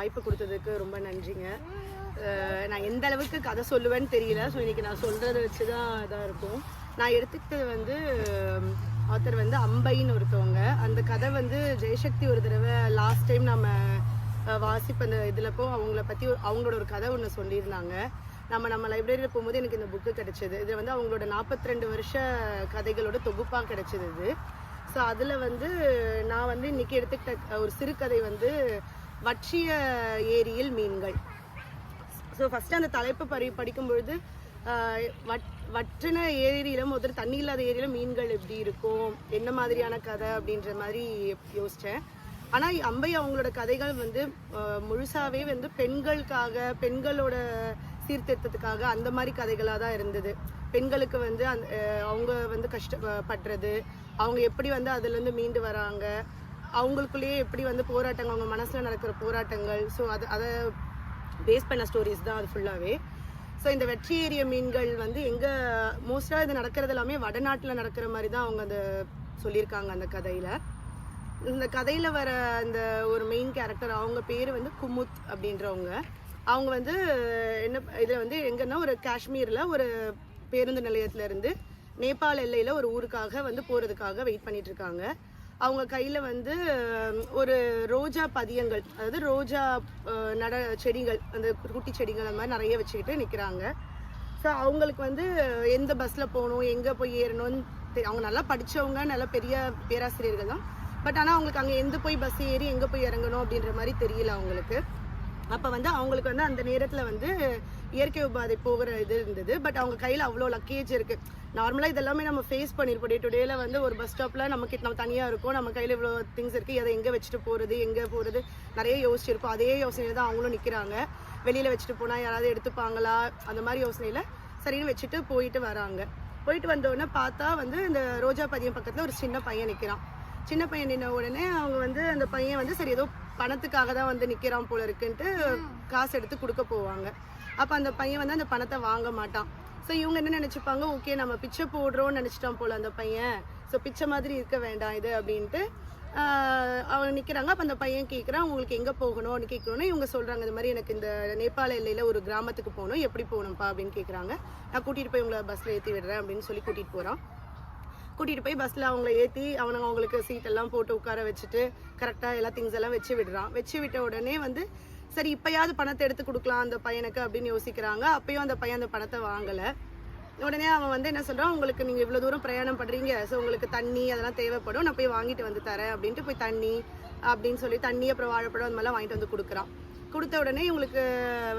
வாய்ப்பு கொடுத்ததுக்கு ரொம்ப நன்றிங்க. நான் எந்த அளவுக்கு கதை சொல்லுவேன்னு தெரியல. ஸோ இன்றைக்கி நான் சொல்கிறத வச்சு தான் இதாக இருக்கும். நான் எடுத்துக்கிட்டது வந்து ஆத்தர் வந்து அம்பைன்னு ஒருத்தவங்க. அந்த கதை வந்து ஜெயசக்தி ஒரு தடவை லாஸ்ட் டைம் நம்ம வாசிப்பு அந்த இதிலப்போ அவங்கள பற்றி அவங்களோட ஒரு கதை ஒன்று சொல்லியிருந்தாங்க. நம்ம லைப்ரரியில் போகும்போது எனக்கு இந்த புக்கு கிடச்சிது. இது வந்து அவங்களோட 42 வருஷ கதைகளோட தொகுப்பாக கிடச்சிது இது. ஸோ அதில் வந்து நான் வந்து இன்றைக்கி எடுத்துக்கிட்ட ஒரு சிறுகதை வந்து வற்றிய ஏரியில் மீன்கள். ஸோ ஃபஸ்ட்டு அந்த தலைப்பு படிக்கும்பொழுது வற்றின ஏரியில் முதல்ல தண்ணி இல்லாத ஏரியில் மீன்கள் எப்படி இருக்கும், என்ன மாதிரியான கதை அப்படின்ற மாதிரி யோசித்தேன். ஆனால் அம்பை அவங்களோட கதைகள் வந்து முழுசாகவே வந்து பெண்களுக்காக, பெண்களோட சீர்திருத்தத்துக்காக அந்த மாதிரி கதைகளாக தான் இருந்தது. பெண்களுக்கு வந்து அவங்க வந்து கஷ்டப்படுறது, அவங்க எப்படி வந்து அதுலேருந்து மீண்டு வராங்க, அவங்களுக்குள்ளேயே எப்படி வந்து போராட்டங்கள், அவங்க மனசில் நடக்கிற போராட்டங்கள். ஸோ அதை பேஸ் பண்ண ஸ்டோரிஸ் தான் அது ஃபுல்லாகவே. ஸோ இந்த வெற்றி ஏறிய மீன்கள் வந்து எங்கே மோஸ்ட்டாக இது நடக்கிறது எல்லாமே வடநாட்டில் நடக்கிற மாதிரி தான் அவங்க அதை சொல்லியிருக்காங்க அந்த கதையில். இந்த கதையில் வர அந்த ஒரு மெயின் கேரக்டர், அவங்க பேர் வந்து குமுத் அப்படின்றவங்க. அவங்க வந்து என்ன இதில் வந்து எங்கன்னா ஒரு காஷ்மீரில் ஒரு பேருந்து நிலையத்திலேருந்து நேபாள எல்லையில் ஒரு ஊருக்காக வந்து போகிறதுக்காக வெயிட் பண்ணிகிட்ருக்காங்க. அவங்க கையில் வந்து ஒரு ரோஜா பதியங்கள், அதாவது ரோஜா செடிகள், அந்த குட்டி செடிகள் அந்த மாதிரி நிறைய வச்சுக்கிட்டு நிற்கிறாங்க. ஸோ அவங்களுக்கு வந்து எந்த பஸ்ஸில் போகணும், எங்கே போய் ஏறணும்னு அவங்க நல்லா படித்தவங்க, நல்லா பெரிய பேராசிரியர்கள் தான். பட் ஆனால் அவங்களுக்கு அங்கே எந்த போய் பஸ் ஏறி எங்கே போய் இறங்கணும் அப்படின்ற மாதிரி தெரியல அவங்களுக்கு. அப்போ வந்து அவங்களுக்கு வந்து அந்த நேரத்தில் வந்து இயற்கை உபாதை போகிற இது இருந்தது. பட் அவங்க கையில் அவ்வளோ லக்கேஜ் இருக்குது. நார்மலாக இதெல்லாமே நம்ம ஃபேஸ் பண்ணியிருப்போம். டே டு டேல வந்து ஒரு பஸ் ஸ்டாப்பில் நம்ம தனியாக இருக்கும், நம்ம கையில் இவ்வளோ திங்ஸ் இருக்குது, அதை எங்கே வச்சுட்டு போகிறது, எங்கே போகிறது நிறைய யோசிச்சிருப்போம். அதே யோசனையில் தான் அவங்களும் நிற்கிறாங்க. வெளியில் வச்சுட்டு போனால் யாராவது எடுத்துப்பாங்களா அந்த மாதிரி யோசனையில் சரின்னு வச்சுட்டு போயிட்டு வராங்க. போயிட்டு வந்தோடனே பார்த்தா வந்து இந்த ரோஜா பதியம் பக்கத்தில் ஒரு சின்ன பையன் நிற்கிறான். சின்ன பையன் நின்ன உடனே அவங்க வந்து அந்த பையன் வந்து சரி ஏதோ பணத்துக்காக தான் வந்து நிற்கிறான் போல இருக்குன்ட்டு காசு எடுத்து கொடுக்க போவாங்க. அப்போ அந்த பையன் வந்து அந்த பணத்தை வாங்க மாட்டான். ஸோ இவங்க என்ன நினச்சிப்பாங்க, ஓகே நம்ம பிச்சை போடுறோன்னு நினச்சிட்டான் போல் அந்த பையன், ஸோ பிச்சை மாதிரி இருக்க வேண்டாம் இது அப்படின்ட்டு அவங்க நிற்கிறாங்க. அப்போ அந்த பையன் கேட்குறான், உங்களுக்கு எங்கே போகணும்னு கேட்கணுன்னு இவங்க சொல்கிறாங்க, இந்த மாதிரி எனக்கு இந்த நேபாள எல்லையில் ஒரு கிராமத்துக்கு போகணும், எப்படி போகணும்ப்பா அப்படின்னு கேட்குறாங்க. நான் கூட்டிகிட்டு போய் உங்களை பஸ்ஸில் ஏற்றி விடுறேன் அப்படின்னு சொல்லி கூட்டிகிட்டு போகிறான். கூட்டிகிட்டு போய் பஸ்ஸில் அவங்கள ஏற்றி அவங்களுக்கு சீட்டெல்லாம் போட்டு உட்கார வச்சுட்டு கரெக்டாக எல்லா திங்ஸ் எல்லாம் வச்சு விடுறான். வச்சு விட்ட உடனே வந்து சரி இப்போயாவது பணத்தை எடுத்து கொடுக்கலாம் அந்த பையனுக்கு அப்படின்னு யோசிக்கிறாங்க. அப்பயும் அந்த பையன் அந்த பணத்தை வாங்கலை. உடனே அவன் வந்து என்ன சொல்கிறான், உங்களுக்கு நீங்கள் இவ்வளோ தூரம் பிரயாணம் பண்ணுறீங்க, ஸோ உங்களுக்கு தண்ணி அதெல்லாம் தேவைப்படும், நான் போய் வாங்கிட்டு வந்து தரேன் அப்படின்ட்டு போய் தண்ணி அப்படின்னு சொல்லி தண்ணி அப்புறம் வாழைப்பழம் அந்த மாதிரிலாம் வாங்கிட்டு வந்து கொடுக்குறான். கொடுத்த உடனே இவங்களுக்கு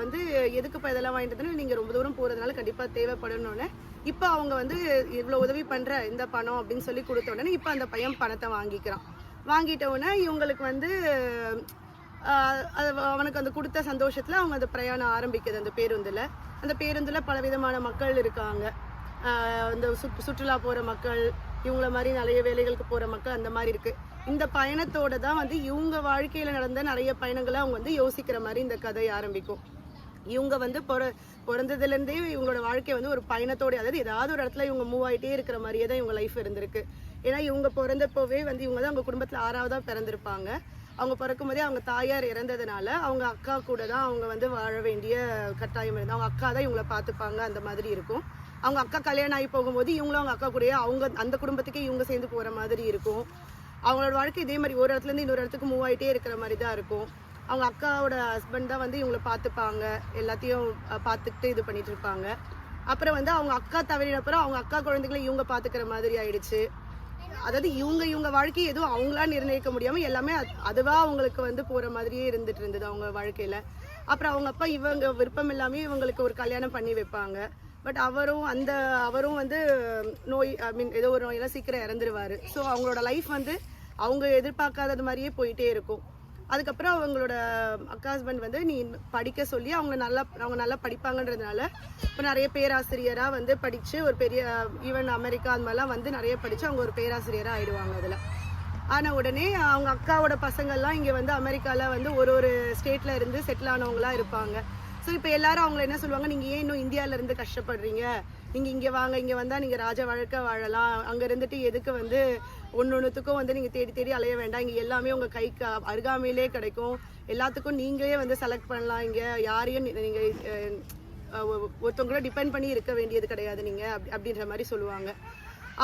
வந்து எதுக்குப்பா இதெல்லாம் வாங்கிட்டு வந்து, நீங்கள் ரொம்ப தூரம் போகிறதுனால கண்டிப்பாக தேவைப்படணுன்னு இப்போ அவங்க வந்து இவ்வளோ உதவி பண்ணுற இந்த பணம் அப்படின்னு சொல்லி கொடுத்த உடனே இப்போ அந்த பையன் பணத்தை வாங்கிக்கிறான். வாங்கிட்ட உடனே இவங்களுக்கு வந்து அவனுக்கு அந்த கொடுத்த சந்தோஷத்தில் அவங்க அந்த பிரயாணம் ஆரம்பிக்குது. அந்த பேருந்தில் பலவிதமான மக்கள் இருக்காங்க. இந்த சுற்றுலா போகிற மக்கள், இவங்கள மாதிரி நிறைய வேலைகளுக்கு போகிற மக்கள், அந்த மாதிரி இருக்குது. இந்த பயணத்தோடு தான் வந்து இவங்க வாழ்க்கையில் நடந்த நிறைய பயணங்களை அவங்க வந்து யோசிக்கிற மாதிரி இந்த கதை ஆரம்பிக்கும். இவங்க வந்து பிறந்ததுலேருந்தே இவங்களோட வாழ்க்கை வந்து ஒரு பயணத்தோடு, அதாவது ஏதாவது ஒரு இடத்துல இவங்க மூவ் ஆகிட்டே இருக்கிற மாதிரியே தான் இவங்க லைஃப் இருந்திருக்கு. ஏன்னா இவங்க பிறந்தப்போவே வந்து இவங்க தான் அவங்க குடும்பத்தில் 6ஆவதாக பிறந்திருப்பாங்க. அவங்க பிறக்கும் போதே அவங்க தாயார் இறந்ததுனால அவங்க அக்கா கூட தான் அவங்க வந்து வாழ வேண்டிய கட்டாயம் இருந்தது. அவங்க அக்கா தான் இவங்களை பார்த்துப்பாங்க, அந்த மாதிரி இருக்கும். அவங்க அக்கா கல்யாணம் ஆகி போகும்போது இவங்களும் அவங்க அக்கா கூடயே அவங்க அந்த குடும்பத்துக்கே இவங்க சேர்ந்து போகிற மாதிரி இருக்கும். அவங்களோட வாழ்க்கை இதே மாதிரி ஒரு இடத்துலேருந்து இன்னொரு இடத்துக்கு மூவ் ஆகிட்டே இருக்கிற மாதிரி தான் இருக்கும். அவங்க அக்காவோட ஹஸ்பண்ட் தான் வந்து இவங்களை பார்த்துப்பாங்க, எல்லாத்தையும் பார்த்துக்கிட்டு இது பண்ணிட்டு இருப்பாங்க. அப்புறம் வந்து அவங்க அக்கா தவறினப்புறம் அவங்க அக்கா குழந்தைகளை இவங்க பார்த்துக்கிற மாதிரி ஆயிடுச்சு. அதாவது இவங்க வாழ்க்கையை எதுவும் அவங்களா நிர்ணயிக்க முடியாமல் எல்லாமே அதுவாக அவங்களுக்கு வந்து போகிற மாதிரியே இருந்துட்டு இருந்தது அவங்க வாழ்க்கையில். அப்புறம் அவங்க அப்பா இவங்க விருப்பம் இல்லாமல் இவங்களுக்கு ஒரு கல்யாணம் பண்ணி வைப்பாங்க. பட் அவரும் வந்து நோய் ஏதோ ஒரு நோயெல்லாம் சீக்கிரம் இறந்துருவார். ஸோ அவங்களோட லைஃப் வந்து அவங்க எதிர்பார்க்காதது மாதிரியே போயிட்டே இருக்கும். அதுக்கப்புறம் அவங்களோட அக்கா ஹஸ்பண்ட் வந்து நீ படிக்க சொல்லி அவங்க நல்லா படிப்பாங்கன்றதுனால இப்போ நிறைய பேராசிரியராக வந்து படித்து ஒரு பெரிய ஈவன் அமெரிக்கா அந்த மாதிரிலாம் வந்து நிறைய படித்து அவங்க ஒரு பேராசிரியராக ஆயிடுவாங்க. அதில் ஆனால் உடனே அவங்க அக்காவோட பசங்கள்லாம் இங்கே வந்து அமெரிக்காவில் வந்து ஒரு ஸ்டேட்டில் இருந்து செட்டில் ஆனவங்களாக இருப்பாங்க. ஸோ இப்போ எல்லாரும் அவங்கள என்ன சொல்லுவாங்க, நீங்கள் ஏன் இன்னும் இந்தியாவிலேருந்து கஷ்டப்படுறீங்க, நீங்கள் இங்கே வாங்க, இங்கே வந்தால் நீங்கள் ராஜ வாழ்க்கை வாழலாம், அங்கே இருந்துட்டு எதுக்கு வந்து ஒன்னொன்னுத்துக்கும் வந்து நீங்கள் தேடி தேடி அலைய வேண்டாம், இங்கே எல்லாமே உங்கள் கைக்கு அருகாமையிலே கிடைக்கும், எல்லாத்துக்கும் நீங்களே வந்து செலக்ட் பண்ணலாம், இங்கே யாரையும் நீங்கள் ஒருத்தவங்கள டிபெண்ட் பண்ணி இருக்க வேண்டியது கிடையாது நீங்கள் அப்படின்ற மாதிரி சொல்லுவாங்க.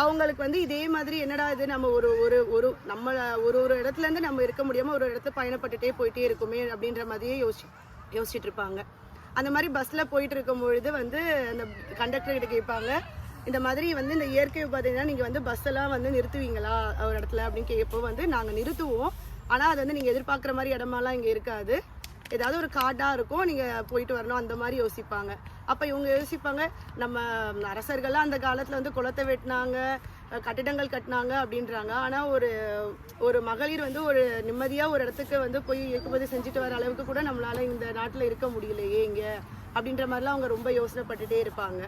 அவங்களுக்கு வந்து இதே மாதிரி என்னடா இது நம்ம நம்ம ஒரு இடத்துலேருந்து நம்ம இருக்க முடியாமல் ஒரு இடத்துல பயணப்பட்டுட்டே போயிட்டே இருக்குமே அப்படின்ற மாதிரியே யோசிச்சுட்டு இருப்பாங்க. அந்த மாதிரி பஸ்ஸில் போயிட்டு இருக்கும் பொழுது வந்து அந்த கண்டக்டர்கிட்ட கேட்பாங்க, இந்த மாதிரி வந்து இந்த இயற்கை உபாதைனா நீங்கள் வந்து பஸ்ஸெல்லாம் வந்து நிறுத்துவீங்களா ஒரு இடத்துல அப்படின்னு கேட்போ வந்து நாங்கள் நிறுத்துவோம், ஆனால் அது வந்து நீங்கள் எதிர்பார்க்குற மாதிரி இடமாலாம் இங்கே இருக்காது, ஏதாவது ஒரு காடாக இருக்கும், நீங்கள் போயிட்டு வரணும் அந்த மாதிரி யோசிப்பாங்க. அப்போ இவங்க யோசிப்பாங்க, நம்ம அரசர்கள்லாம் அந்த காலத்தில் வந்து குளத்தை வெட்டினாங்க, கட்டிடங்கள் கட்டினாங்க அப்படின்றாங்க, ஆனால் ஒரு மகளிர் வந்து ஒரு நிம்மதியாக ஒரு இடத்துக்கு வந்து போய் இயக்குமதி செஞ்சுட்டு வர அளவுக்கு கூட நம்மளால் இந்த நாட்டில் இருக்க முடியலையே இங்கே அப்படின்ற மாதிரிலாம் அவங்க ரொம்ப யோசனைப்பட்டுட்டே இருப்பாங்க.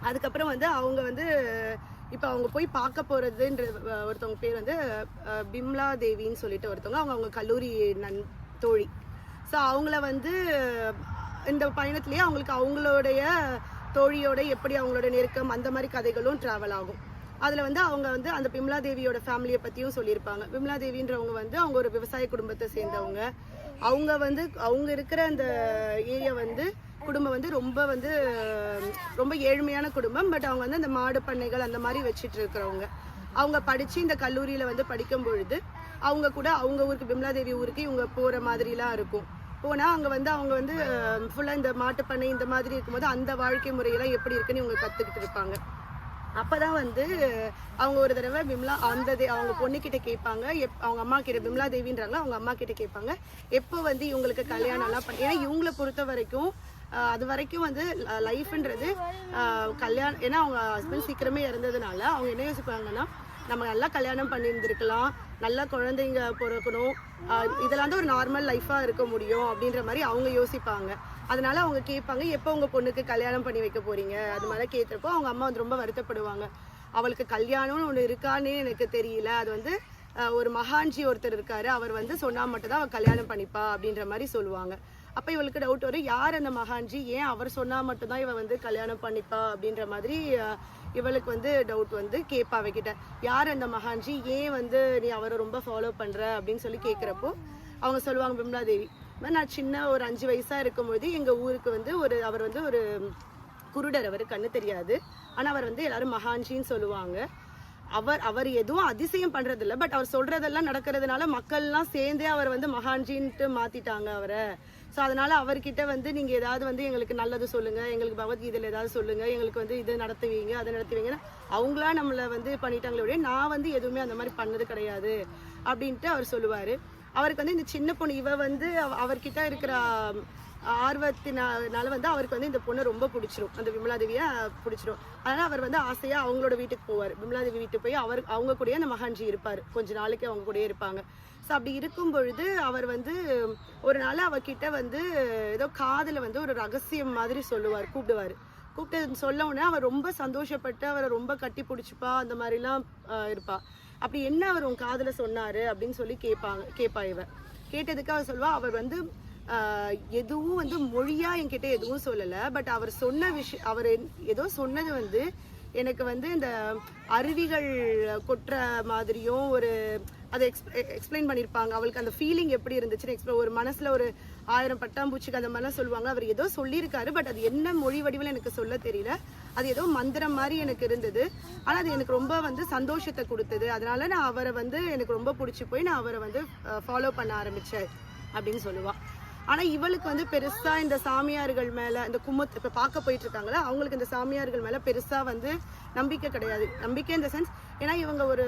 அதுக்கப்புறம் வந்து அவங்க வந்து இப்போ அவங்க போய் பார்க்க போகிறதுன்ற ஒருத்தவங்க பேர் வந்து பிம்லா தேவின்னு சொல்லிட்டு ஒருத்தவங்க, அவங்க கல்லூரி தோழி. ஸோ அவங்கள வந்து இந்த பயணத்துலேயே அவங்களுக்கு அவங்களுடைய தோழியோட எப்படி அவங்களோட நெருக்கம் அந்த மாதிரி கதைகளும் ட்ராவல் ஆகும். அதில் வந்து அவங்க வந்து அந்த பிம்லா தேவியோட ஃபேமிலியை பற்றியும் சொல்லியிருப்பாங்க. பிம்லா தேவின்றவங்க வந்து அவங்க ஒரு விவசாய குடும்பத்தை சேர்ந்தவங்க. அவங்க வந்து அவங்க இருக்கிற அந்த ஏரியா வந்து குடும்பம் வந்து ரொம்ப ஏழ்மையான குடும்பம். பட் அவங்க வந்து அந்த மாடு பண்ணைகள் அந்த மாதிரி வச்சுட்டு இருக்கிறவங்க. அவங்க படித்து இந்த கல்லூரியில் வந்து படிக்கும் பொழுது அவங்க கூட அவங்க ஊருக்கு பிம்லா தேவி ஊருக்கு இவங்க போகிற மாதிரிலாம் இருக்கும். போனால் அங்கே வந்து அவங்க வந்து ஃபுல்லாக இந்த மாட்டுப்பண்ணை இந்த மாதிரி இருக்கும்போது அந்த வாழ்க்கை முறையெல்லாம் எப்படி இருக்குன்னு இவங்க கற்றுக்கிட்டு இருப்பாங்க. அப்போ தான் வந்து அவங்க ஒரு தடவை பிம்லா அவங்க பொண்ணுக்கிட்ட கேட்பாங்க, அவங்க அம்மா கிட்ட, பிம்லா தேவின்றாங்க, அவங்க அம்மா கிட்ட கேட்பாங்க எப்போ வந்து இவங்களுக்கு கல்யாணம்லாம் பண்ணி, ஏன்னா இவங்களை பொறுத்த வரைக்கும் அது வரைக்கும் வந்து லைஃப்ன்றது கல்யாணம், ஏன்னா அவங்க ஹஸ்பண்ட் சீக்கிரமே இறந்ததுனால அவங்க என்ன யோசிப்பாங்கன்னா, நம்ம நல்லா கல்யாணம் பண்ணியிருந்துருக்கலாம், நல்லா குழந்தைங்க பிறக்கணும், இதெல்லாம் தான் ஒரு நார்மல் லைஃபாக இருக்க முடியும் அப்படின்ற மாதிரி அவங்க யோசிப்பாங்க. அதனால அவங்க கேட்பாங்க எப்போ உங்கள் பொண்ணுக்கு கல்யாணம் பண்ணி வைக்க போகிறீங்க அது மாதிரி கேட்குறப்போ அவங்க அம்மா வந்து ரொம்ப வருத்தப்படுவாங்க. அவளுக்கு கல்யாணம்னு ஒன்று இருக்கானே எனக்கு தெரியல, அது வந்து ஒரு மகான்ஜி ஒருத்தர் இருக்காரு, அவர் வந்து சொன்னால் மட்டும்தான் அவள் கல்யாணம் பண்ணிப்பா அப்படின்ற மாதிரி சொல்லுவாங்க. அப்போ இவளுக்கு டவுட் வரும், யார் அந்த மகான்ஜி, ஏன் அவர் சொன்னால் மட்டும்தான் இவள் வந்து கல்யாணம் பண்ணிப்பா அப்படின்ற மாதிரி இவளுக்கு வந்து டவுட் வந்து கேட்பா அவகிட்ட, யார் அந்த மகான்ஜி, ஏன் வந்து நீ அவரை ரொம்ப ஃபாலோ பண்ணுற அப்படின்னு சொல்லி கேட்குறப்போ அவங்க சொல்லுவாங்க, பிம்லா தேவி நான் சின்ன ஒரு 5 வயசாக இருக்கும்போது எங்கள் ஊருக்கு வந்து அவர் வந்து ஒரு குருடர், அவர் கண்ணு தெரியாது, ஆனால் அவர் வந்து எல்லாரும் மகான்ஜின்னு சொல்லுவாங்க. அவர் எதுவும் அதிசயம் பண்ணுறதில்ல, பட் அவர் சொல்கிறதெல்லாம் நடக்கிறதுனால மக்கள்லாம் சேர்ந்தே அவர் வந்து மகான்ஜின்ட்டு மாற்றிட்டாங்க அவரை. ஸோ அதனால் அவர்கிட்ட வந்து நீங்கள் ஏதாவது வந்து எங்களுக்கு நல்லது சொல்லுங்கள், எங்களுக்கு பகவத்கீதையில் ஏதாவது சொல்லுங்கள், எங்களுக்கு வந்து இது நடத்துவீங்க அதை நடத்துவீங்கன்னா அவங்களா நம்மளை வந்து பண்ணிட்டாங்களே, நான் வந்து எதுவுமே அந்த மாதிரி பண்ணது கிடையாது அப்படின்ட்டு அவர் சொல்லுவார். அவருக்கு வந்து இந்த சின்ன பொண்ணு இவ வந்து அவர்கிட்ட இருக்கிற ஆர்வத்தினால வந்து அவருக்கு வந்து இந்த பொண்ணை ரொம்ப பிடிச்சிரும், அந்த விமலாதேவியை பிடிச்சிரும். அதனால் அவர் வந்து ஆசையாக அவங்களோட வீட்டுக்கு போவார். விமலாதேவி வீட்டுக்கு போய் அவங்க கூடயே அந்த மகான்ஜி இருப்பார், கொஞ்ச நாளைக்கு அவங்க கூடயே இருப்பாங்க. ஸோ அப்படி இருக்கும் பொழுது அவர் வந்து ஒரு நாள் அவர்கிட்ட வந்து ஏதோ காதில் வந்து ஒரு ரகசியம் மாதிரி சொல்லுவார், கூப்பிட்டு சொல்ல உடனே அவர் ரொம்ப சந்தோஷப்பட்டு அவரை ரொம்ப கட்டி பிடிச்சிப்பா, அந்த மாதிரிலாம் இருப்பா. அப்படி என்ன அவர் உன் காதில் சொன்னார் அப்படின்னு சொல்லி கேட்பா இவ. கேட்டதுக்கு அவர் சொல்வா, அவர் வந்து எதுவும் வந்து மொழியாக என்கிட்ட எதுவும் சொல்லலை, பட் அவர் சொன்ன விஷயம், அவர் ஏதோ சொன்னது வந்து எனக்கு வந்து இந்த அருவிகள் கொட்டுற மாதிரியும் ஒரு அதை எக்ஸ்பிளைன் பண்ணியிருப்பாங்க. அவளுக்கு அந்த ஃபீலிங் எப்படி இருந்துச்சுன்னு ஒரு மனசில் ஒரு 1000 பட்டாம்பூச்சிக்கு அந்த மாதிரிலாம் சொல்லுவாங்க. அவர் ஏதோ சொல்லியிருக்காரு, பட் அது என்ன மொழி வடிவில் எனக்கு சொல்ல தெரியல, அது ஏதோ மந்திரம் மாதிரி எனக்கு இருந்தது, ஆனால் அது எனக்கு ரொம்ப வந்து சந்தோஷத்தை கொடுத்தது, அதனால நான் அவரை வந்து எனக்கு ரொம்ப பிடிச்சி போய் நான் அவரை வந்து ஃபாலோ பண்ண ஆரம்பித்தேன் அப்படின்னு சொல்லுவாள். ஆனால் இவளுக்கு வந்து பெருசாக இந்த சாமியார்கள் மேலே, இந்த இப்போ பார்க்க போயிட்டு இருக்காங்களா, அவங்களுக்கு இந்த சாமியார்கள் மேலே பெருசாக வந்து நம்பிக்கை கிடையாது. நம்பிக்கை இந்த சென்ஸ், ஏன்னா இவங்க ஒரு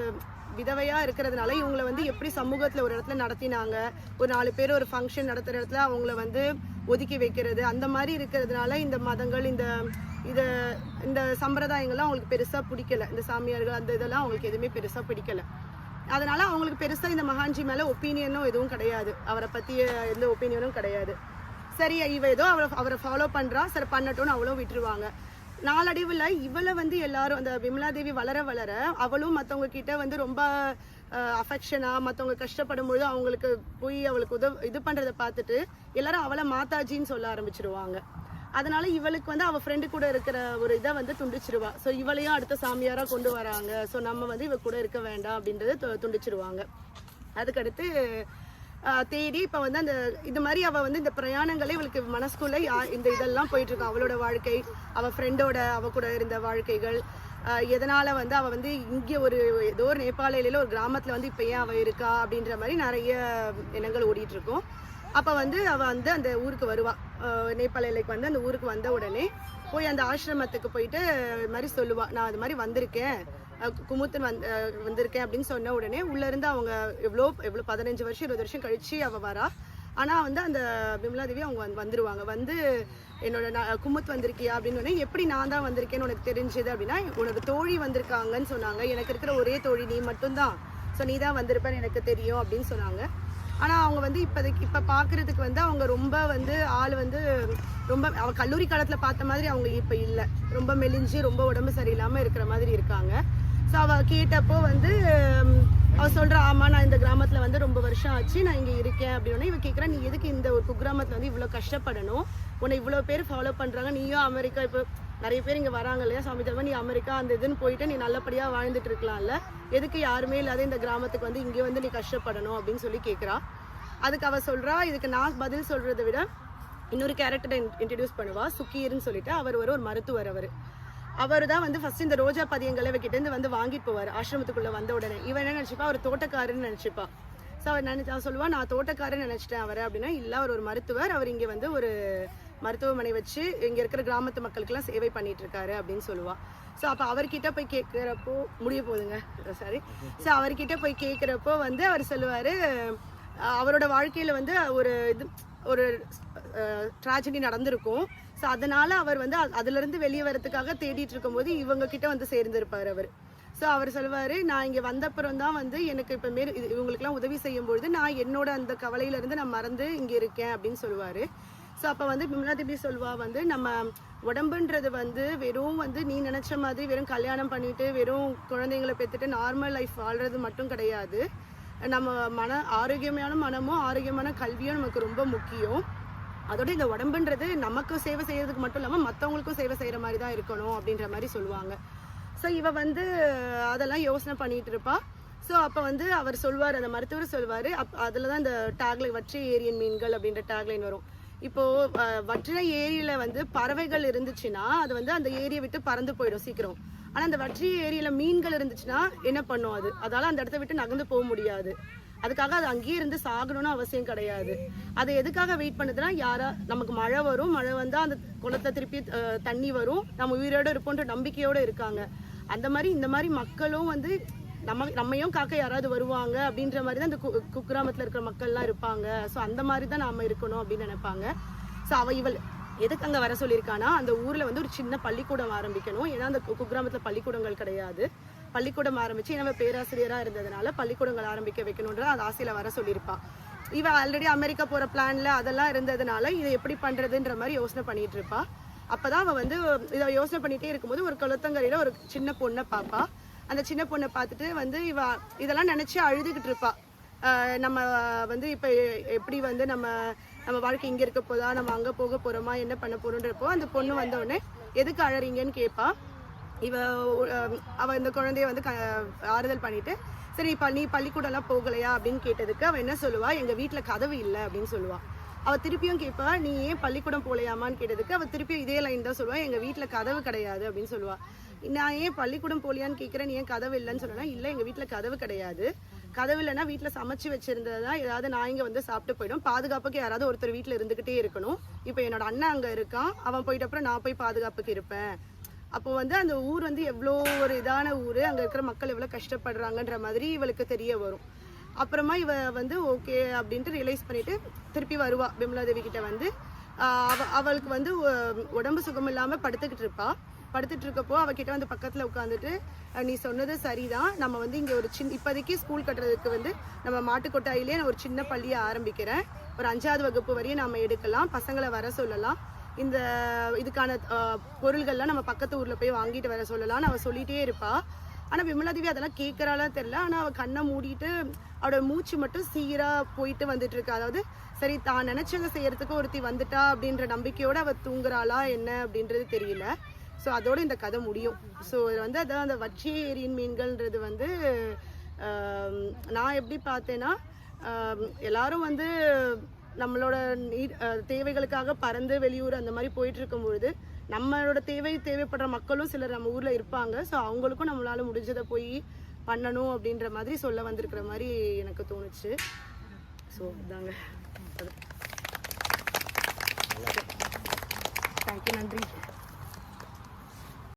விதவையாக இருக்கிறதுனால இவங்களை வந்து எப்படி சமூகத்தில் ஒரு இடத்துல நடத்தினாங்க, ஒரு 4 பேர் ஒரு ஃபங்க்ஷன் நடத்துகிற இடத்துல அவங்கள வந்து ஒதுக்கி வைக்கிறது, அந்த மாதிரி இருக்கிறதுனால இந்த மதங்கள் இந்த சம்பிரதாயங்கள்லாம் அவங்களுக்கு பெருசாக பிடிக்கல. இந்த சாமியார்கள் அந்த இதெல்லாம் அவங்களுக்கு எதுவுமே பெருசாக பிடிக்கல. அதனால அவங்களுக்கு பெருசாக இந்த மகான்ஜி மேலே ஒப்பீனியனும் எதுவும் கிடையாது, அவரை பற்றிய எந்த ஒப்பீனியனும் கிடையாது. சரி இவ ஏதோ அவரை ஃபாலோ பண்ணுறா, சரி பண்ணட்டும்னு அவளும் விட்டுருவாங்க. நாளடைவில் இவளை வந்து எல்லாரும், அந்த விமலாதேவி வளர வளர அவளும் மற்றவங்க கிட்ட வந்து ரொம்ப அஃபெக்ஷனாக, மற்றவங்க கஷ்டப்படும் பொழுது அவங்களுக்கு போய் அவளுக்கு இது பண்ணுறதை பார்த்துட்டு எல்லாரும் அவளை மாதாஜின்னு சொல்ல ஆரம்பிச்சிருவாங்க. அதனால இவளுக்கு வந்து அவள் ஃப்ரெண்டு கூட இருக்கிற ஒரு இதை வந்து துண்டிச்சிருவா. ஸோ இவளையும் அடுத்த சாமியாராக கொண்டு வராங்க. ஸோ நம்ம வந்து இவ கூட இருக்க வேண்டாம் அப்படின்றத துண்டிச்சிருவாங்க. அதுக்கடுத்து தேடி இப்போ வந்து அந்த இது மாதிரி அவள் வந்து இந்த பிரயாணங்களே இவளுக்கு மனசுக்குள்ளே இந்த இதெல்லாம் போயிட்டுருக்கா. அவளோட வாழ்க்கை, அவள் ஃப்ரெண்டோட அவள் கூட இருந்த வாழ்க்கைகள், எதனால் வந்து அவள் வந்து இங்கே ஏதோ ஒரு நேபாளில ஒரு கிராமத்தில் வந்து இப்போ ஏன் அவள் இருக்கா அப்படின்ற மாதிரி நிறைய எண்ணங்கள் ஓடிட்டுருக்கோம். அப்போ வந்து அவள் வந்து அந்த ஊருக்கு வருவாள். நேபாள எல்லைக்கு வந்து அந்த ஊருக்கு வந்த உடனே போய் அந்த ஆசிரமத்துக்கு போயிட்டு இது மாதிரி சொல்லுவாள், நான் அது மாதிரி வந்திருக்கேன், குமுத்தன் வந்திருக்கேன் அப்படின்னு சொன்ன உடனே உள்ளேருந்து அவங்க எவ்வளோ 15 வருஷம் 20 வருஷம் கழித்து அவள் வரா. ஆனால் வந்து அந்த பிமலா தேவி அவங்க வந்துடுவாங்க. வந்து என்னோட குமுத் வந்திருக்கியா அப்படின்னு எப்படி நான் தான் வந்திருக்கேன்னு உனக்கு தெரிஞ்சது அப்படின்னா, உனக்கு தோழி வந்திருக்காங்கன்னு சொன்னாங்க. எனக்கு இருக்கிற ஒரே தோழி நீ மட்டும்தான், ஸோ நீ தான் வந்திருப்பேன்னு எனக்கு தெரியும் அப்படின்னு சொன்னாங்க. ஆனால் அவங்க வந்து இப்போ பார்க்குறதுக்கு வந்து அவங்க ரொம்ப வந்து ஆள் வந்து ரொம்ப அவள் கல்லூரி காலத்தில் பார்த்த மாதிரி அவங்க இப்போ இல்லை. ரொம்ப மெலிஞ்சு ரொம்ப உடம்பு சரியில்லாமல் இருக்கிற மாதிரி இருக்காங்க. ஸோ அவள் கேட்டப்போ வந்து அவள் சொல்கிறா, ஆமாம் நான் இந்த கிராமத்தில் வந்து ரொம்ப வருஷம் ஆச்சு, நான் இங்கே இருக்கேன் அப்படின்னா. இவன் கேட்குறா, நீ எதுக்கு இந்த ஒரு குக்கிராமத்தில் வந்து இவ்வளோ கஷ்டப்படணும், உன்னை இவ்வளோ பேர் ஃபாலோ பண்ணுறாங்க, நீயும் அமெரிக்கா இப்போ நிறைய பேர் இங்கே வராங்க இல்லையா சாமி தர்மா, நீ அமெரிக்கா அந்த இதுன்னு போயிட்டு நீ நல்லபடியாக வாழ்ந்துட்டு இருக்கலாம்ல, எதுக்கு யாருமே இல்லாத இந்த கிராமத்துக்கு வந்து இங்கே வந்து நீ கஷ்டப்படணும் அப்படின்னு சொல்லி கேட்குறா. அதுக்கு அவள் சொல்கிறா, இதுக்கு நான் பதில் சொல்கிறத விட இன்னொரு கேரக்டரை இன்ட்ரடியூஸ் பண்ணுவா, சுக்கீர்னு சொல்லிட்டு. அவர் ஒரு மருத்துவர். அவர் தான் வந்து ஃபர்ஸ்ட் இந்த ரோஜா பதியங்களை இவகிட்டேருந்து வந்து வாங்கிட்டு போவார் ஆசிரமத்துக்குள்ளே வந்த உடனே. இவன் என்ன நினச்சிப்பா, அவர் தோட்டக்காரன்னு நினச்சிப்பா. ஸோ அவர் சொல்லுவா, நான் தோட்டக்காரன்னு நினச்சிட்டேன் அவர் அப்படின்னா. இல்லை, அவர் ஒரு மருத்துவர், அவர் இங்கே வந்து ஒரு மருத்துவமனை வச்சு இங்கே இருக்கிற கிராமத்து மக்களுக்கெல்லாம் சேவை பண்ணிட்டு இருக்காரு அப்படின்னு சொல்லுவாள். ஸோ அப்போ அவர்கிட்ட போய் கேட்குறப்போ முடிய போகுதுங்க சாரி. ஸோ அவர்கிட்ட போய் கேட்குறப்போ வந்து அவர் சொல்லுவார், அவரோட வாழ்க்கையில் வந்து ஒரு ட்ராஜடி நடந்திருக்கும். ஸோ அதனால் அவர் வந்து அதுலேருந்து வெளியே வரதுக்காக தேடிட்டு இருக்கும்போது இவங்க கிட்ட வந்து சேர்ந்திருப்பார் அவர். ஸோ அவர் சொல்லுவார், நான் இங்கே வந்தப்புறம் தான் வந்து எனக்கு இப்போ இவங்களுக்குலாம் உதவி செய்யும்பொழுது நான் என்னோட அந்த கவலையிலேருந்து நான் மறந்து இங்கே இருக்கேன் அப்படின்னு சொல்லுவார். ஸோ அப்போ வந்து பிமலா தேவி சொல்வா வந்து, நம்ம உடம்புன்றது வந்து வெறும் வந்து நீ நினச்ச மாதிரி வெறும் கல்யாணம் பண்ணிட்டு வெறும் குழந்தைங்களை பெற்றுட்டு நார்மல் லைஃப் வாழ்கிறது மட்டும் கிடையாது. நம்ம ஆரோக்கியமான மனமும் ஆரோக்கியமான கல்வியும் நமக்கு ரொம்ப முக்கியம். அதோட இந்த உடம்புன்றது நமக்கு சேவை செய்யறதுக்கு மட்டும் இல்லாமல் மற்றவங்களுக்கும் சேவை செய்கிற மாதிரி தான் இருக்கணும் அப்படின்ற மாதிரி சொல்லுவாங்க. ஸோ இவ வந்து அதெல்லாம் யோசனை பண்ணிட்டு இருப்பா. ஸோ அப்போ வந்து அவர் சொல்வார், அந்த மருத்துவர் சொல்வார், அதில் தான் இந்த டேக்லைன் வற்றிய ஏரியின் மீன்கள் அப்படின்ற டேக்லைன் வரும். இப்போது வற்றிய ஏரியில் வந்து பறவைகள் இருந்துச்சுன்னா அது வந்து அந்த ஏரியை விட்டு பறந்து போயிடும் சீக்கிரம். ஆனால் அந்த வற்றிய ஏரியில் மீன்கள் இருந்துச்சுன்னா என்ன பண்ணும், அதால் அந்த இடத்த விட்டு நகர்ந்து போக முடியாது. அதுக்காக அது அங்கேயே இருந்து சாகணும்னு அவசியம் கிடையாது. அது எதுக்காக வெயிட் பண்ணுதுன்னா, நமக்கு மழை வரும், மழை வந்தால் அந்த குளத்தை திருப்பி தண்ணி வரும், நம்ம உயிரோடு இருப்போன்ற நம்பிக்கையோடு இருக்காங்க. அந்த மாதிரி இந்த மாதிரி மக்களும் வந்து நம்மையும் காக்க யாராவது வருவாங்க அப்படின்ற மாதிரி தான் இந்த குக்கிராமத்தில் இருக்கிற மக்கள்லாம் இருப்பாங்க. ஸோ அந்த மாதிரி தான் நாம் இருக்கணும் அப்படின்னு நினைப்பாங்க. ஸோ இவள் எதுக்கு அங்கே வர சொல்லியிருக்கானா, அந்த ஊரில் வந்து ஒரு சின்ன பள்ளிக்கூடம் ஆரம்பிக்கணும். ஏன்னா அந்த குக்கிராமத்தில் பள்ளிக்கூடங்கள் கிடையாது. பள்ளிக்கூடம் ஆரம்பித்து நம்ம பேராசிரியராக இருந்ததுனால பள்ளிக்கூடங்கள் ஆரம்பிக்க வைக்கணுன்ற அந்த ஆசையில் வர சொல்லியிருப்பாள். இவள் ஆல்ரெடி அமெரிக்கா போகிற பிளானில் அதெல்லாம் இருந்ததுனால இதை எப்படி பண்ணுறதுன்ற மாதிரி யோசனை பண்ணிகிட்டு இருப்பாள். அப்போ தான் அவள் வந்து இதை யோசனை பண்ணிகிட்டே இருக்கும்போது ஒரு குளத்தங்கரையில் ஒரு சின்ன பொண்ணை பார்ப்பா. அந்த சின்ன பொண்ணை பார்த்துட்டு வந்து இதெல்லாம் நினச்சி அழுதுகிட்டு இருப்பாள். நம்ம வந்து இப்போ எப்படி வந்து நம்ம வாழ்க்கை இங்கே இருக்க போதா, நம்ம அங்கே போக போகிறோமா, என்ன பண்ண போகிறோன்றப்போ அந்த பொண்ணு வந்தோடனே எதுக்கு அழறீங்கன்னு கேட்பா. அவள் இந்த குழந்தைய வந்து ஆறுதல் பண்ணிட்டு, சரி நீ பள்ளிக்கூடம்லாம் போகலையா அப்படின்னு கேட்டதுக்கு அவள் என்ன சொல்லுவா, எங்கள் வீட்டில் கதவு இல்லை அப்படின்னு சொல்லுவாள். அவள் திருப்பியும் கேட்பா, நீ ஏன் பள்ளிக்கூடம் போகலையாமான்னு கேட்டதுக்கு அவள் திருப்பியும் இதே லைன் தான் சொல்லுவாள், எங்கள் வீட்டில் கதவு கிடையாது அப்படின்னு சொல்லுவாள். நான் ஏன் பள்ளிக்கூடம் போகலையான்னு கேட்குறேன், நீ ஏன் கதவு இல்லைன்னு சொல்லனா, இல்லை எங்கள் வீட்டில் கதவு கிடையாது, கதவு இல்லைன்னா வீட்டில் சமைச்சு வச்சிருந்ததா ஏதாவது நான் இங்கே வந்து சாப்பிட்டு போயிடும், பாதுகாப்புக்கு யாராவது ஒருத்தர் வீட்டில் இருந்துக்கிட்டே இருக்கணும். இப்போ என்னோட அண்ணன் அங்கே இருக்கான், அவன் போயிட்ட அப்புறம் நான் போய் பாதுகாப்புக்கு இருப்பேன். அப்போ வந்து அந்த ஊர் வந்து எவ்வளோ ஒரு இதான ஊர், அங்கே இருக்கிற மக்கள் எவ்வளோ கஷ்டப்படுறாங்கன்ற மாதிரி இவளுக்கு தெரிய வரும். அப்புறமா இவ வந்து ஓகே அப்படின்ட்டு ரியலைஸ் பண்ணிட்டு திருப்பி வருவா பிமலா தேவி கிட்ட வந்து. அவளுக்கு வந்து உடம்பு சுகம் இல்லாமல் படுத்துக்கிட்டு இருப்பா. படுத்துட்டு இருக்கப்போ அவகிட்ட வந்து பக்கத்தில் உட்காந்துட்டு, நீ சொன்னது சரிதான், நம்ம வந்து இங்கே ஒரு இப்போதைக்கு ஸ்கூல் கட்டுறதுக்கு வந்து நம்ம மாட்டுக்கொட்டாயிலே நான் ஒரு சின்ன பள்ளியை ஆரம்பிக்கிறேன், ஒரு 5ஆவது வகுப்பு வரையும் நம்ம எடுக்கலாம், பசங்களை வர சொல்லலாம், இதுக்கான பொருள்கள்லாம் நம்ம பக்கத்து ஊரில் போய் வாங்கிட்டு வர சொல்லலாம்னு அவள் சொல்லிகிட்டே இருப்பாள். ஆனால் விமலாதேவி அதெல்லாம் கேட்குறாளா தெரில. ஆனால் அவள் கண்ணை மூடிட்டு அவளோட மூச்சு மட்டும் சீராக போயிட்டு வந்துட்டு இருக்கு. அதாவது சரி தான் நினச்சதை செய்யறதுக்கு ஒருத்தி வந்துட்டா அப்படின்ற நம்பிக்கையோடு அவள் தூங்குறாளா என்ன அப்படின்றது தெரியல. ஸோ அதோட இந்த கதை முடியும். ஸோ இது வந்து அதான் அந்த வற்றிய ஏரியின் மீன்கள்ன்றது வந்து நான் எப்படி பார்த்தேன்னா, எல்லாரும் வந்து நம்மளோட தேவைகளுக்காக பறந்து வெளியூர் அந்த மாதிரி போயிட்டு இருக்கும்பொழுது நம்மளோட தேவைப்படுற மக்களும் சிலர் நம்ம ஊரில் இருப்பாங்க. ஸோ அவங்களுக்கும் நம்மளால் முடிஞ்சதை போய் பண்ணணும் அப்படின்ற மாதிரி சொல்ல வந்திருக்கிற மாதிரி எனக்கு தோணுச்சு. ஸோ இதாங்க. தேங்க்யூ, நன்றி.